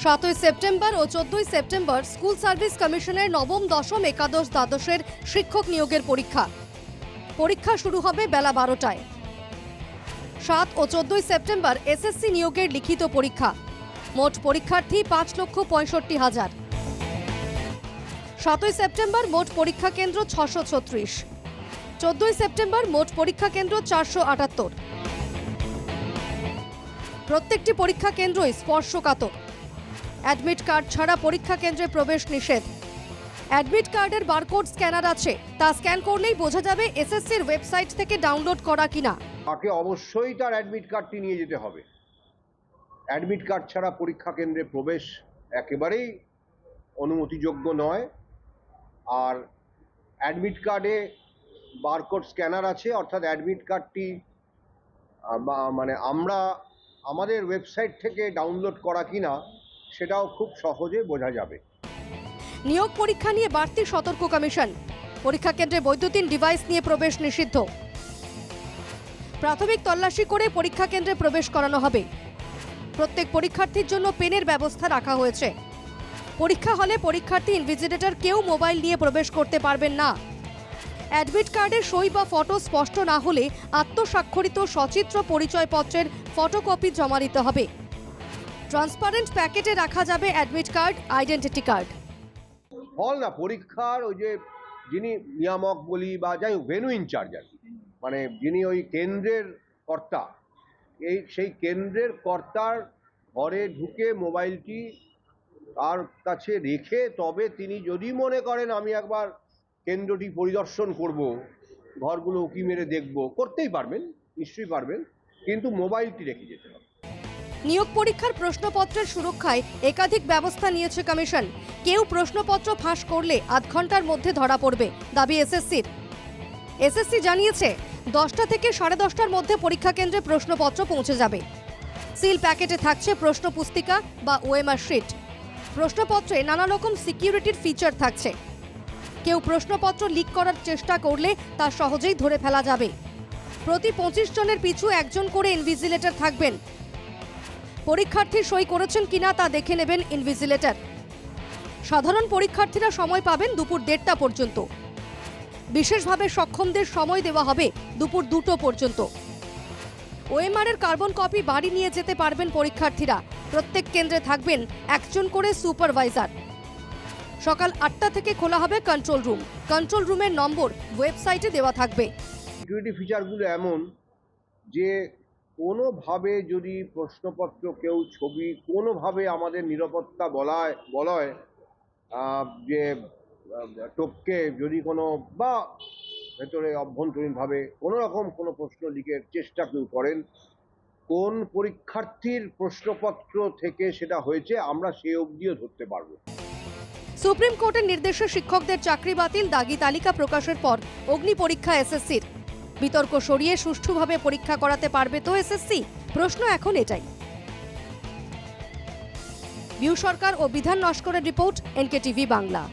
7ই September ও 14ই September school service কমিশনের নবম, দশম, একাদশ, দ্বাদশের শিক্ষক নিয়োগের পরীক্ষা। পরীক্ষা শুরু হবে বেলা 12টায়। 7 ও 14ই সেপ্টেম্বর এসএসসি নিয়োগের লিখিত পরীক্ষা। মোট পরীক্ষার্থী 5,65,000। 7ই সেপ্টেম্বর মোট পরীক্ষা কেন্দ্র 636। 14ই সেপ্টেম্বর মোট পরীক্ষা কেন্দ্র 478। প্রত্যেকটি পরীক্ষা কেন্দ্রই স্পর্শকাতর। অ্যাডমিট কার্ড ছাড়া পরীক্ষা কেন্দ্রে প্রবেশ নিষেধ। অ্যাডমিট কার্ডের বারকোড স্ক্যানার আছে, তা স্ক্যান করলেই বোঝা যাবে এসএসসির ওয়েবসাইট থেকে ডাউনলোড করা কিনা। তাকে অবশ্যই তার অ্যাডমিট কার্ডটি নিয়ে যেতে হবে। অ্যাডমিট কার্ড ছাড়া পরীক্ষা কেন্দ্রে প্রবেশ একেবারেই অনুমতিযোগ্য নয়। আর অ্যাডমিট কার্ডে বারকোড স্ক্যানার আছে, অর্থাৎ অ্যাডমিট কার্ডটি মানে আমরা আমাদের ওয়েবসাইট থেকে ডাউনলোড করা কিনা সেটাও খুব সহজে বোঝা যাবে। নিয়োগ পরীক্ষা নিয়ে বাড়তি সতর্ক কমিশন। পরীক্ষা কেন্দ্রে বৈদ্যুতিন ডিভাইস নিয়ে প্রবেশ নিষিদ্ধ। প্রাথমিক তল্লাশি করে পরীক্ষা কেন্দ্রে প্রবেশ করানো হবে। প্রত্যেক পরীক্ষার্থীর জন্য পেনের ব্যবস্থা রাখা হয়েছে। পরীক্ষা হলে পরীক্ষার্থী, ইনভিজিলেটর কেউ মোবাইল নিয়ে প্রবেশ করতে পারবেন না। অ্যাডমিট কার্ডে সই বা ফটো স্পষ্ট না হলে আত্মস্বাক্ষরিত সচিত্র পরিচয়পত্রের ফটোকপি জমা দিতে হবে। ট্রান্সপারেন্ট প্যাকেটে রাখা যাবে অ্যাডমিট কার্ড, আইডেন্টিটি কার্ড। হল না, পরীক্ষার ওই যে যিনি নিয়ামক বলি বা যাই হোক, ভেন্যু ইনচার্জ আর কি, মানে যিনি ওই কেন্দ্রের কর্তা, সেই কেন্দ্রের কর্তার ঘরে ঢুকে মোবাইলটি তার কাছে রেখে তবে তিনি যদি মনে করেন আমি একবার কেন্দ্রটি পরিদর্শন করব, ঘরগুলো উঁকি মেরে দেখব, করতেই পারবেন, নিশ্চয়ই পারবেন, কিন্তু মোবাইলটি রেখে যেতে হবে। নিয়োগ পরীক্ষার প্রশ্নপত্রের সুরক্ষায় একাধিক ব্যবস্থা নিয়েছে কমিশন। কেউ প্রশ্নপত্র ফাঁস করলে আধ ঘন্টার মধ্যে ধরা পড়বে, দাবি এসএসসির। এসএসসি জানিয়েছে 10টা থেকে 10:30টার মধ্যে পরীক্ষা কেন্দ্রে প্রশ্নপত্র পৌঁছে যাবে। সিল প্যাকেটে থাকছে প্রশ্ন পুস্তিকা বা ওএমআর শিট। প্রশ্নপত্রে নানা রকম সিকিউরিটির ফিচার থাকছে। কেউ প্রশ্নপত্র লিক করার চেষ্টা করলে তা সহজেই ধরে ফেলা যাবে। প্রতি 25 জনের পিছু একজন করে ইনভিজিলেটর থাকবেন। পরীক্ষার্থী সই করেছেন কিনা তা দেখে নেবেন ইনভিজিলেটর। সাধারণ পরীক্ষার্থীরা সময় পাবেন দুপুর 1:30টা পর্যন্ত। বিশেষভাবে সক্ষমদের সময় দেওয়া হবে দুপুর 2টো পর্যন্ত। ওএমআর এর কার্বন কপি বাড়ি নিয়ে যেতে পারবেন পরীক্ষার্থীরা। প্রত্যেক কেন্দ্রে থাকবেন একজন করে সুপারভাইজার। সকাল 8টা থেকে খোলা হবে কন্ট্রোল রুম। কন্ট্রোল রুমের নম্বর ওয়েবসাইটে দেওয়া থাকবে। সিকিউরিটি ফিচারগুলো এমন যে কোনোভাবে যদি প্রশ্নপত্র কেউ ছবি কোনোভাবে আমাদের নিরাপত্তা বলয় যে টপকে যদি কোনো বা ভেতরে অভ্যন্তরীণভাবে কোনো রকম কোনো প্রশ্ন লিকের চেষ্টা কেউ করেন, কোন পরীক্ষার্থীর প্রশ্নপত্র থেকে সেটা হয়েছে আমরা সে অবধিও ধরতে পারবো। সুপ্রিম কোর্টের নির্দেশে শিক্ষকদের চাকরি বাতিল, দাগি তালিকা প্রকাশের পর অগ্নি পরীক্ষা এসএসসির। বিতর্ক সরিয়ে সুষ্ঠুভাবে পরীক্ষা করাতে পারবে তো এসএসসি? প্রশ্ন এখন এটাই। বিউ সরকার ও বিধান নস্করের রিপোর্ট, এনকেটিভি বাংলা।